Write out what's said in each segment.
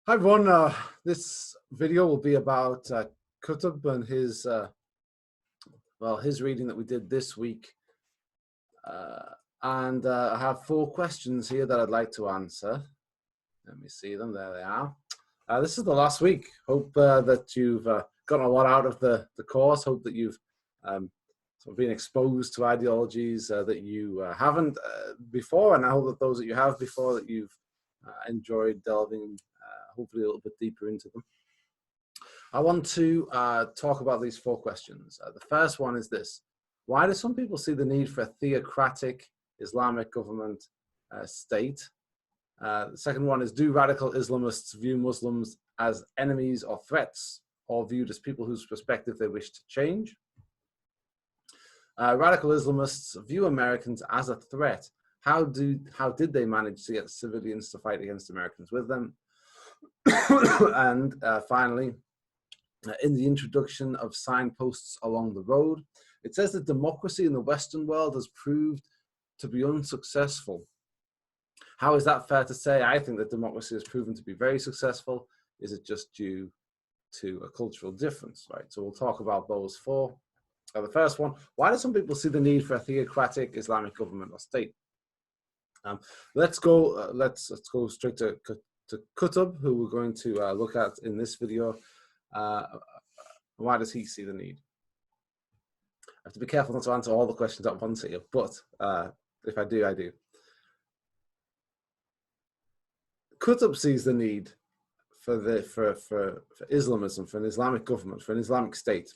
Hi everyone. This video will be about Qutb and his reading that we did this week, and I have 4 questions here that I'd like to answer. Let me see them. There they are. This is the last week. Hope that you've gotten a lot out of the course. Hope that you've sort of been exposed to ideologies that you haven't before, and I hope that those that you have before, that you've enjoyed delving hopefully a little bit deeper into them. I want to talk about these 4 questions. The first one is this: why do some people see the need for a theocratic Islamic government state? The second one is, do radical Islamists view Muslims as enemies or threats, or viewed as people whose perspective they wish to change? Radical Islamists view Americans as a threat. How did they manage to get civilians to fight against Americans with them? And finally, in the introduction of Signposts Along the Road, it says that democracy in the Western world has proved to be unsuccessful. How is that fair to say? I think that democracy has proven to be very successful. Is it just due to a cultural difference, right? So we'll talk about those 4. The first one: why do some people see the need for a theocratic Islamic government or state? Let's go straight to Qutb, who we're going to look at in this video. Why does he see the need? I have to be careful not to answer all the questions at once here, but if I do, I do. Qutb sees the need for Islamism, for an Islamic government, for an Islamic state,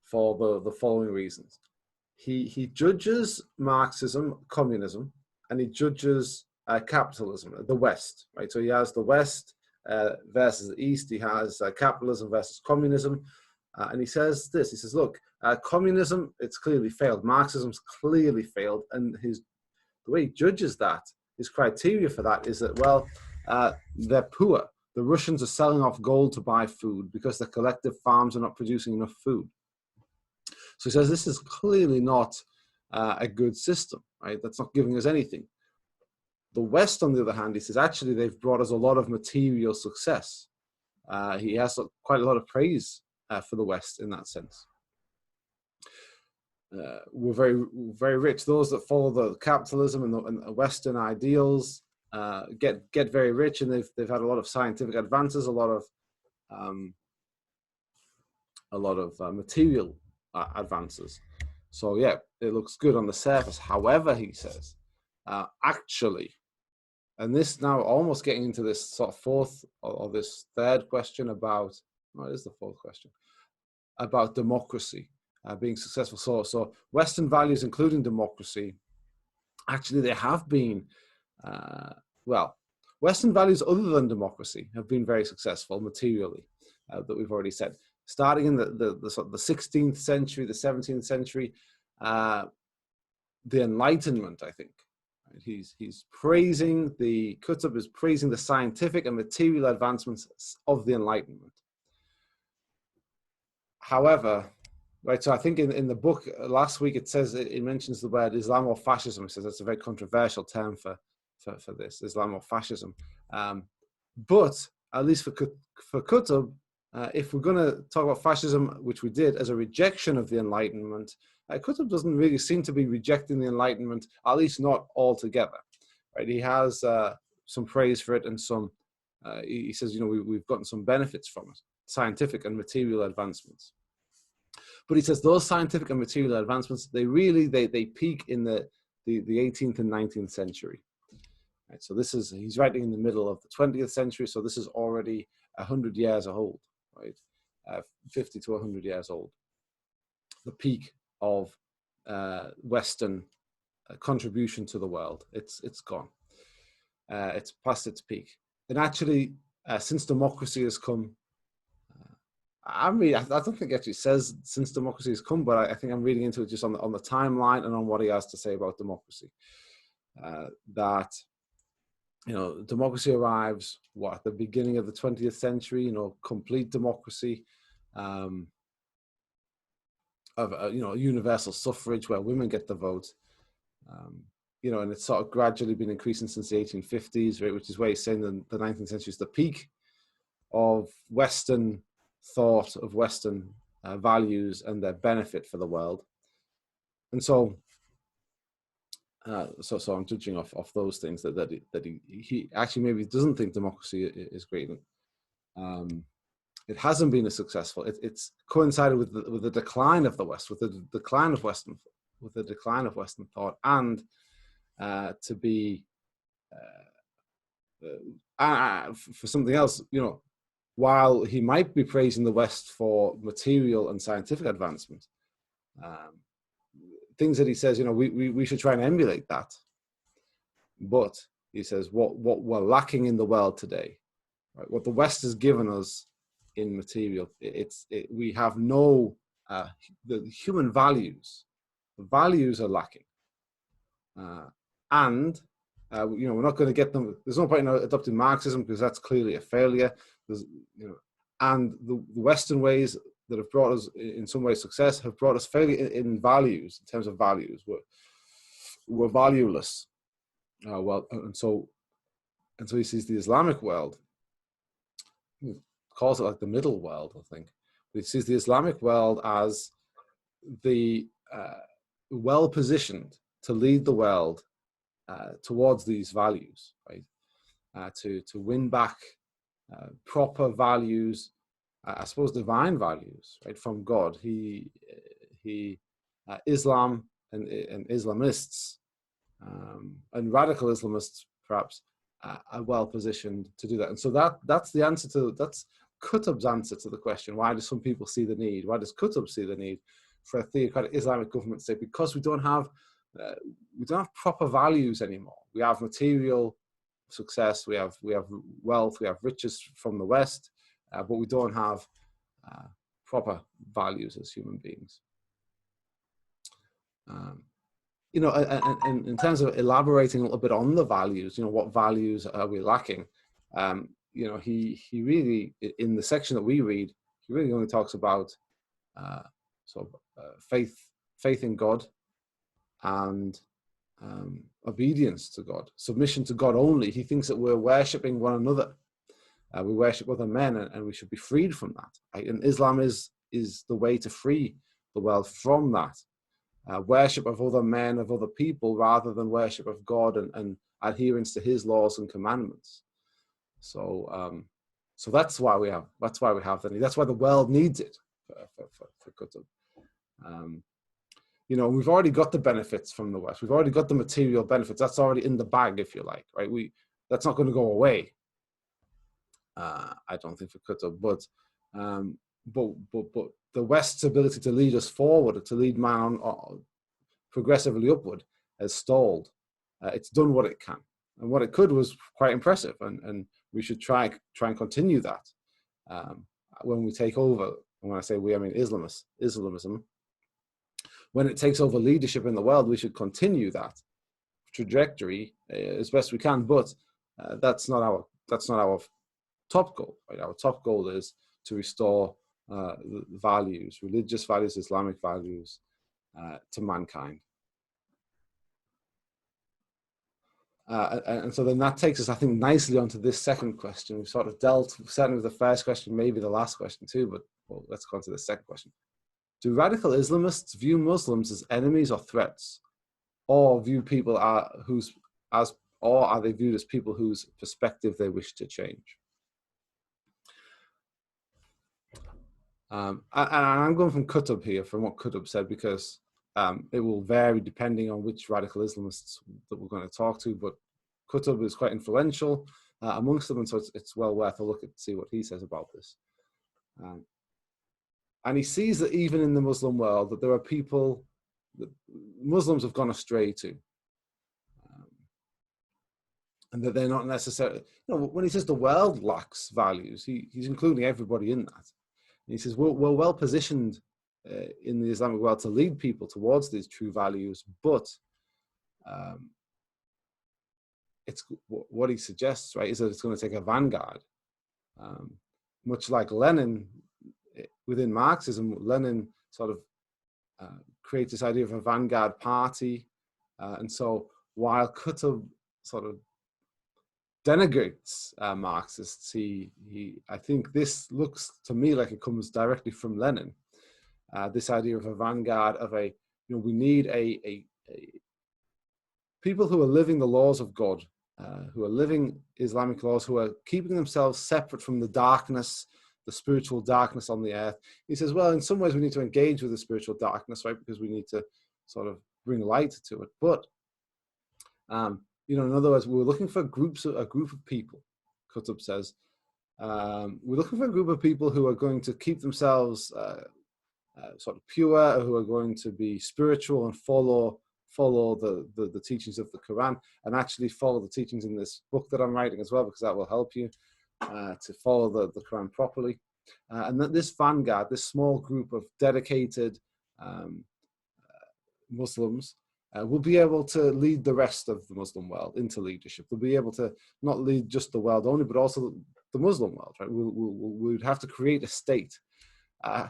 for the following reasons. He judges Marxism, communism, and he judges capitalism, the West, right? So he has the West versus the East. He has capitalism versus communism, and he says this. He says, "Look, communism, it's clearly failed. Marxism's clearly failed, and the way he judges that, his criteria for that is that, well, they're poor. The Russians are selling off gold to buy food because the collective farms are not producing enough food." So he says this is clearly not a good system, right? That's not giving us anything. The West, on the other hand, he says, actually, they've brought us a lot of material success. He has quite a lot of praise for the West in that sense. We're very, very rich. Those that follow the capitalism and the Western ideals get very rich, and they've had a lot of scientific advances, a lot of material advances. So yeah, it looks good on the surface. However, he says, actually, and this now almost getting into this sort of fourth or this third question about, what is the fourth question? About democracy being successful. So Western values, including democracy, actually they have been, Western values other than democracy have been very successful materially, that we've already said. Starting in the 16th century, the 17th century, the Enlightenment, I think. He's praising Qutb is praising the scientific and material advancements of the Enlightenment. However, right, so I think in the book last week, it says, it mentions the word Islamofascism. It says that's a very controversial term for this, Islamofascism. But at least for Qutb, if we're going to talk about fascism, which we did, as a rejection of the Enlightenment, Qutb doesn't really seem to be rejecting the Enlightenment, at least not altogether. Right? He has some praise for it, and some. He says, we've gotten some benefits from it, scientific and material advancements. But he says those scientific and material advancements, they peak in the 18th and 19th century. Right? So he's writing in the middle of the 20th century, so this is already 100 years old, right? 50 to 100 years old. The peak of Western contribution to the world. It's gone. It's past its peak. And actually, since democracy has come, I don't think it actually says since democracy has come, but I think I'm reading into it just on the timeline and on what he has to say about democracy. That democracy arrives at the beginning of the 20th century. Complete democracy, of universal suffrage where women get the vote. and it's sort of gradually been increasing since the 1850s, right? Which is where he's saying the 19th century is the peak of Western thought, of Western values and their benefit for the world. And so I'm judging off those things that he actually maybe doesn't think democracy is great. It hasn't been as successful. It's coincided with the decline of the West, with the decline of Western thought, and to be for something else, while he might be praising the West for material and scientific advancement, things that he says, we should try and emulate that. But he says what we're lacking in the world today, right? What the West has given us in material, we have no the human values. The values are lacking, and we're not going to get them. There's no point in adopting Marxism because that's clearly a failure. And the Western ways that have brought us, in some ways, success, have brought us failure in values. In terms of values, we're valueless. And so he sees the Islamic world. He calls it like the middle world, I think. But he sees the Islamic world as the well positioned to lead the world towards these values, right? To win back proper values, I suppose divine values, right, from God. Islam and Islamists and radical Islamists perhaps are well positioned to do that. And so that's the answer that's Qutb's answer to the question: why do some people see the need? Why does Qutb see the need for a theocratic Islamic government to say, because we don't have proper values anymore. We have material success, we have wealth, we have riches from the West, but we don't have proper values as human beings. And in terms of elaborating a little bit on the values, what values are we lacking? He really, in the section that we read, he really only talks about faith in God and obedience to God, submission to God only. He thinks that we're worshipping one another. We worship other men, and we should be freed from that. Right? And Islam is the way to free the world from that. Worship of other men, of other people, rather than worship of God and adherence to His laws and commandments. So that's why we have the need. That's why the world needs it for Qutb. We've already got the benefits from the West. We've already got the material benefits. That's already in the bag, if you like, right? That's not going to go away. I don't think, for Qutb, but the West's ability to lead us forward, to lead man progressively upward, has stalled. It's done what it can, and what it could was quite impressive, and we should try and continue that when we take over. And when I say we, I mean Islamism. When it takes over leadership in the world, we should continue that trajectory as best we can. But that's not our top goal. Right? Our top goal is to restore the values, religious values, Islamic values, to mankind. And so then that takes us, I think, nicely onto this second question. We've sort of dealt, certainly with the first question, maybe the last question too, but let's go on to the second question. Do radical Islamists view Muslims as enemies or threats, or view people or are they viewed as people whose perspective they wish to change? And I'm going from Qutb here, from what Qutb said, because it will vary depending on which radical Islamists that we're going to talk to. But Qutb is quite influential amongst them, and so it's well worth a look at see what he says about this. And he sees that even in the Muslim world, that there are people that Muslims have gone astray to. And that they're not necessarily, when he says the world lacks values, he's including everybody in that. And he says, we're well positioned in the Islamic world to lead people towards these true values, but it's what he suggests, right, is that it's going to take a vanguard. Much like Lenin, within Marxism, Lenin sort of creates this idea of a vanguard party. And so while Qutb sort of denigrates Marxists, I think this looks to me like it comes directly from Lenin. This idea of a vanguard, of a, we need a people who are living the laws of God, who are living Islamic laws, who are keeping themselves separate from the darkness, the spiritual darkness on the earth. He says, well, in some ways we need to engage with the spiritual darkness, right? Because we need to sort of bring light to it. But, in other words, we're looking for a group of people, Qutb says. We're looking for a group of people who are going to keep themselves sort of pure, who are going to be spiritual and follow the teachings of the Quran, and actually follow the teachings in this book that I'm writing as well, because that will help you to follow the Quran properly. And that this vanguard, this small group of dedicated Muslims, will be able to lead the rest of the Muslim world into leadership. They'll be able to not lead just the world only, but also the Muslim world, right? We'd have to create a state. I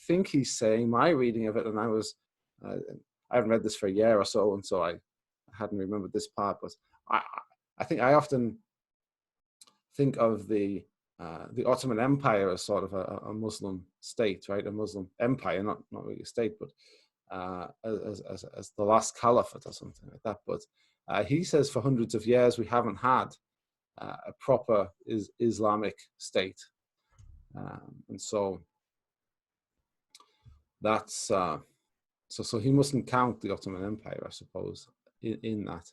think he's saying, my reading of it, and I haven't read this for a year or so, and so I hadn't remembered this part, but I think I often think of the Ottoman Empire as sort of a Muslim state, right? A Muslim empire, not really a state, but as the last caliphate or something like that. But he says for hundreds of years we haven't had a proper Islamic state, and so that's so he mustn't count the Ottoman Empire, I suppose, in that.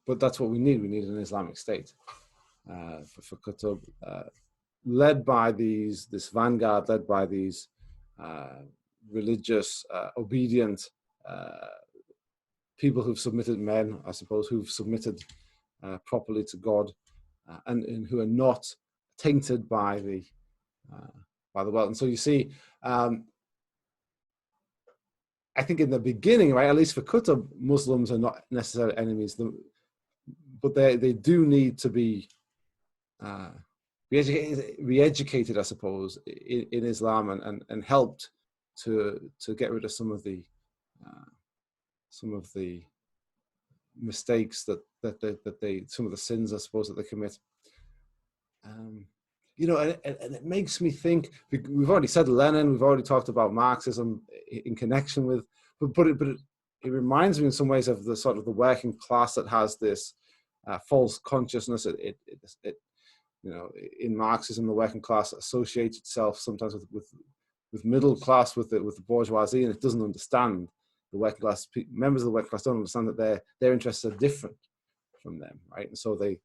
But that's what we need. We need an Islamic state for Qutb, led by this vanguard, led by these religious, obedient people who've submitted, men, I suppose, who've submitted properly to God, and who are not tainted by the world. And so you see, I think in the beginning, right, at least for Qutb, Muslims are not necessarily enemies, but they do need to be re-educated, I suppose, in Islam, and helped to get rid of some of the mistakes that they some of the sins, I suppose, that they commit. And it makes me think. We've already said Lenin. We've already talked about Marxism in connection with, but it reminds me in some ways of the sort of the working class that has this false consciousness. It in Marxism, the working class associates itself sometimes with middle class, with the bourgeoisie, and it doesn't understand the working class. Members of the working class don't understand that their interests are different from them, right? And so they're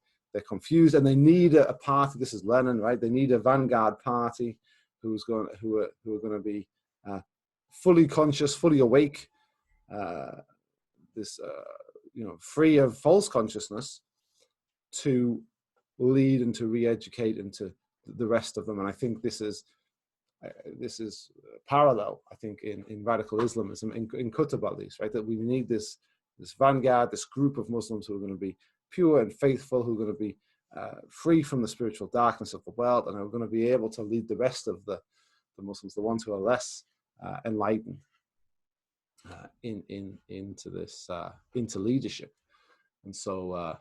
confused, and they need a party. This is Lenin, right? They need a vanguard party who are going to be fully conscious, fully awake, free of false consciousness, to lead and to re-educate into the rest of them. And I think this is parallel, I think, in radical Islamism, in Qutb at least, right? That we need this vanguard, this group of Muslims who are going to be pure and faithful, who are going to be free from the spiritual darkness of the world, and are going to be able to lead the rest of the Muslims, the ones who are less enlightened, into leadership. And so,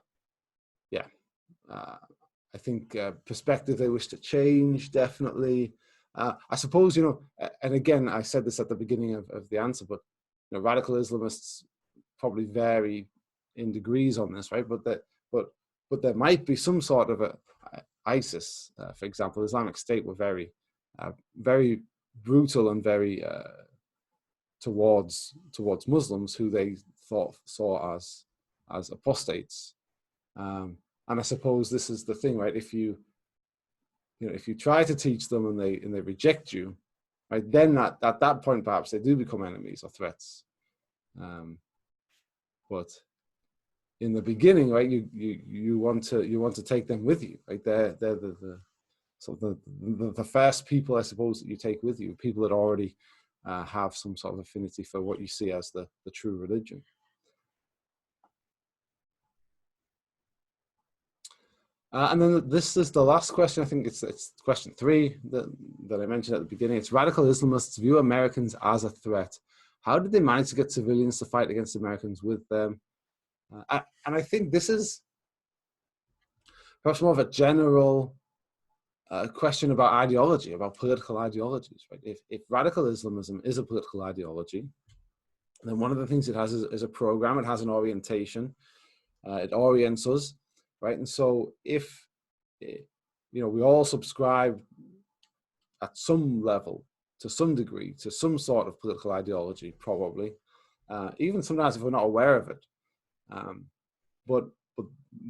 I think perspective they wish to change, definitely. I suppose, and again, I said this at the beginning of the answer, but radical Islamists probably vary in degrees on this, right? But there might be some sort of ISIS, for example, Islamic State, were very, very brutal and very towards Muslims who they saw as apostates. And I suppose this is the thing, right? If you try to teach them and they reject you, right, then at that point perhaps they do become enemies or threats. But in the beginning, right, you want to take them with you, right? They're the first people, I suppose, that you take with you, people that already have some sort of affinity for what you see as the true religion. And then this is the last question. I think it's question 3 that I mentioned at the beginning. It's radical Islamists view Americans as a threat. How did they manage to get civilians to fight against Americans with them? And I think this is perhaps more of a general question about ideology, about political ideologies, right? If radical Islamism is a political ideology, then one of the things it has is a program, it has an orientation, it orients us, right? And so if, we all subscribe at some level, to some degree, to some sort of political ideology, probably, even sometimes if we're not aware of it. But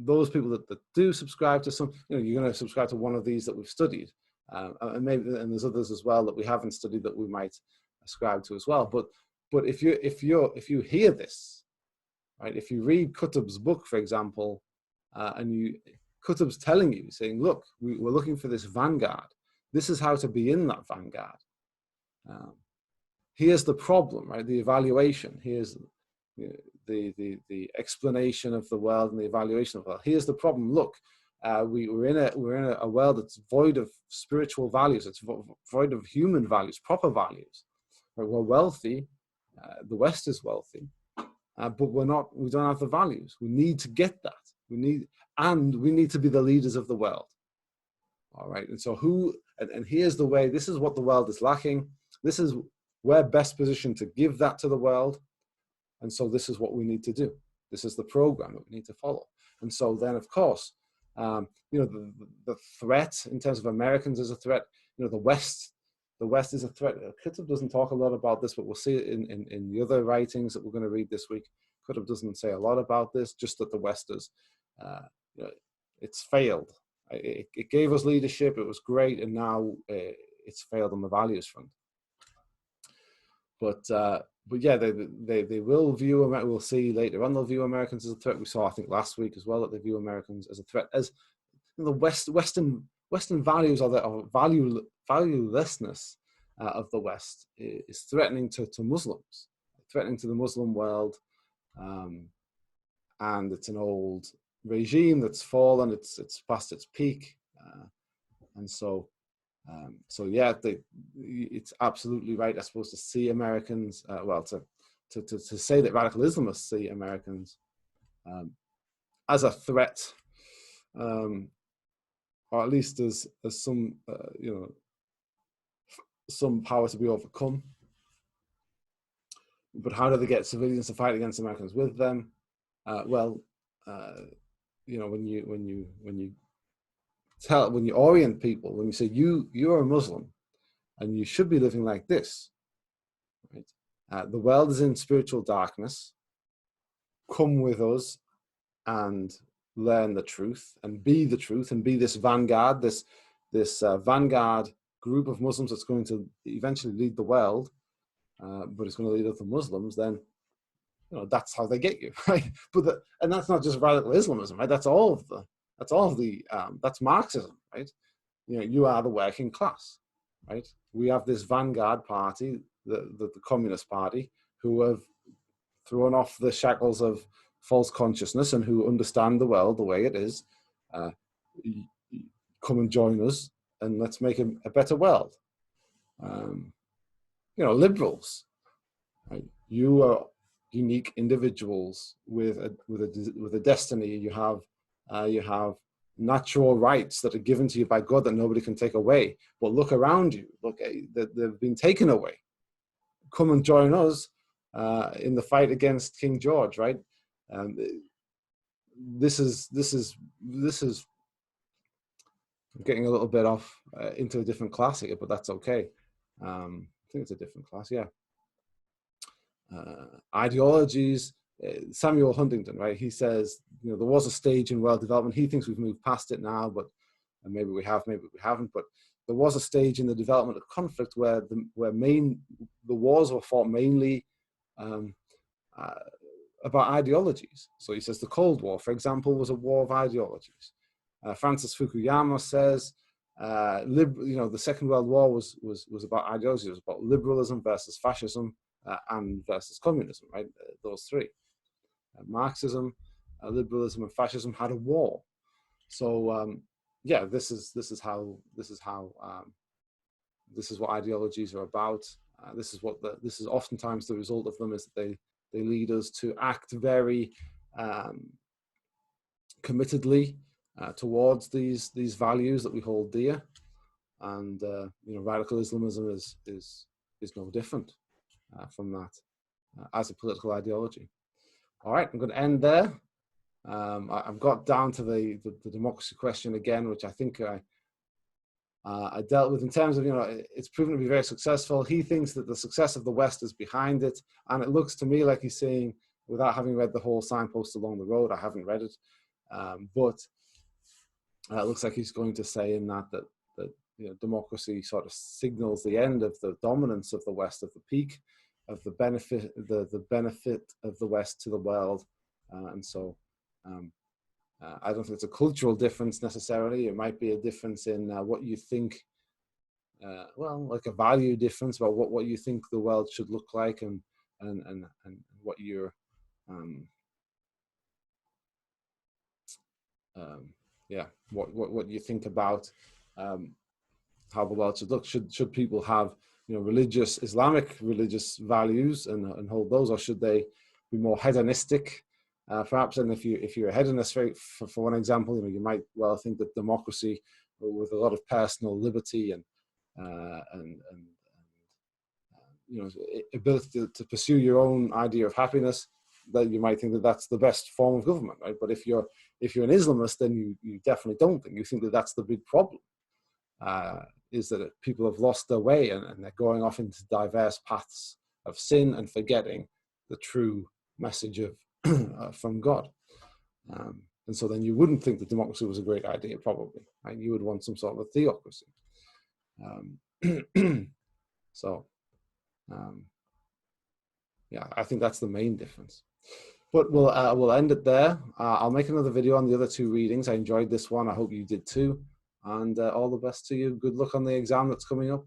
those people that do subscribe to some, you're going to subscribe to one of these that we've studied, and there's others as well that we haven't studied that we might ascribe to as well. But if you hear this, right? If you read Qutb's book, for example, and Qutb's telling you, saying, look, we're looking for this vanguard. This is how to be in that vanguard. Here's the problem, right? The evaluation. Here's the explanation of the world and the evaluation of the world. Here's the problem. Look, we're in a world that's void of spiritual values. It's void of human values, proper values. Right? We're wealthy. The West is wealthy, but we don't have the values. We need to get that. We need to be the leaders of the world. All right. And so and here's the way. This is what the world is lacking. We're best positioned to give that to the world. And so this is what we need to do. This is the program that we need to follow. And so then, of course, the threat in terms of Americans is a threat. The West is a threat. Qutb doesn't talk a lot about this, but we'll see it in the other writings that we're going to read this week. Qutb doesn't say a lot about this, just that the West is, it's failed. It gave us leadership. It was great, and now it's failed on the values front. But yeah, they will view. We'll see later on. They'll view Americans as a threat. We saw, I think, last week as well that they view Americans as a threat. As the Western values or the valuelessness of the West is threatening to Muslims, threatening to the Muslim world, and it's an old regime that's fallen. It's past its peak, and so. Yeah, it's absolutely right, I suppose, to see Americans, to say that radical Islamists see Americans as a threat, or at least as some, some power to be overcome. But how do they get civilians to fight against Americans with them? When you orient people, when you say you're a Muslim and you should be living like this, right? The world is in spiritual darkness. Come with us and learn the truth and be the truth and be this vanguard, this vanguard group of Muslims that's going to eventually lead the world, but it's going to lead other Muslims. Then that's how they get you, right? And that's not just radical Islamism, right? That's Marxism, right? You are the working class, right? We have this vanguard party, the Communist Party, who have thrown off the shackles of false consciousness and who understand the world the way it is. Come and join us, and let's make a better world. Liberals, right? You are unique individuals with a destiny. You have natural rights that are given to you by God that nobody can take away. But look around you. Look, they've been taken away. Come and join us in the fight against King George, right? This is getting a little bit off into a different class here, but that's okay. I think it's a different class, yeah. Ideologies. Samuel Huntington, right? He says, there was a stage in world development. He thinks we've moved past it now, but maybe we have, maybe we haven't. But there was a stage in the development of conflict where the wars were fought mainly about ideologies. So he says the Cold War, for example, was a war of ideologies. Francis Fukuyama says, the Second World War was about ideology. It was about liberalism versus fascism and versus communism, right? Those three. Marxism, liberalism, and fascism had a war. So this is what ideologies are about. This is oftentimes the result of them, is that they lead us to act very committedly towards these values that we hold dear, and radical Islamism is no different from that as a political ideology. All right, I'm going to end there. I've got down to the democracy question again, which I think I dealt with in terms of, it's proven to be very successful. He thinks that the success of the West is behind it, and it looks to me like he's saying, without having read the whole signpost along the road, I haven't read it, but it looks like he's going to say in that democracy sort of signals the end of the dominance of the West, of the peak of the benefit of the West to the world, and so I don't think it's a cultural difference necessarily. It might be a difference in what you think, like a value difference about what you think the world should look like, and what your what you think about how the world should look. Should people have Islamic religious values and hold those, or should they be more hedonistic? Perhaps, and if you're a hedonist, for one example, you might well think that democracy, with a lot of personal liberty and ability to pursue your own idea of happiness, that you might think that that's the best form of government, right? But if you're an Islamist, then you definitely don't think. You think that that's the big problem, is that people have lost their way and they're going off into diverse paths of sin and forgetting the true message of from God. And so then you wouldn't think that democracy was a great idea, probably, right? You would want some sort of a theocracy. I think that's the main difference. But we'll end it there. I'll make another video on the other two readings. I enjoyed this one. I hope you did too. And all the best to you. Good luck on the exam that's coming up.